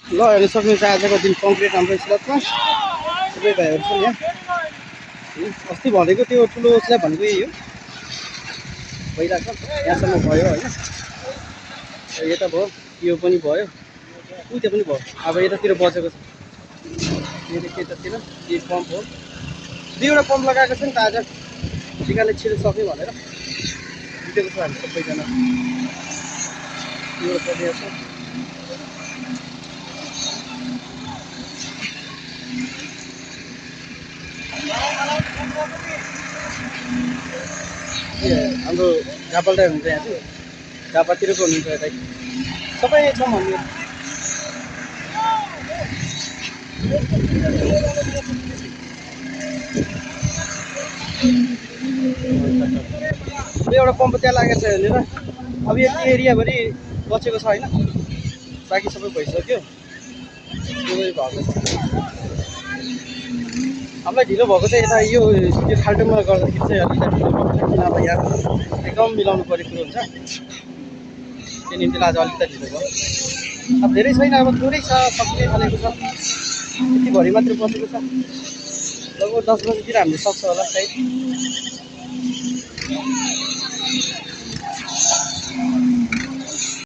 ल हेर्न सक्नुहुन्छ आजको दिन कङ्क्रिट हाम्रो स्ल्याबमा सबै भाइहरू छन् यहाँ। अस्ति भनेको त्यो ठुलो स्ल्याब भनेको यही हो, भइरहेको यहाँसम्म भयो होइन। यता भयो, यो पनि भयो, उता पनि भयो। अब यतातिर बचेको छ, यहाँदेखि यतातिर यो पम्प हो। दुईवटा पम्प लगाएको छ नि त, आज ठिकाले छिटो सक्यो भनेर जितेको छ हामी सबैजना। यो परिरहेको छ। हाम्रो झापालटार हुन्छ यहाँ चाहिँ, झापातिरको हुनुहुन्छ यतै सबै छौँ हामी। एउटा पम्प त्यहाँ लागेको छ यहाँनिर। अब यति एरियाभरि बचेको छ होइन, बाँकी सबै भइसक्यो। सबै भएको छ। हामीलाई ढिलो भएको चाहिँ यता यो खाल्टोमा गर्दाखेरि चाहिँ अलिकति ढिलो भएको छ, किन अब यहाँ एकदम मिलाउनु परेको कुरो हुन्छ, त्यो निम्ति आज अलिकति ढिलो भयो। अब धेरै छैन, अब थोरै छ, सकिने थालेको छ, यति भरि मात्रै बसेको छ। लगभग 10 बजीतिर हामीले सक्छ होला सायद।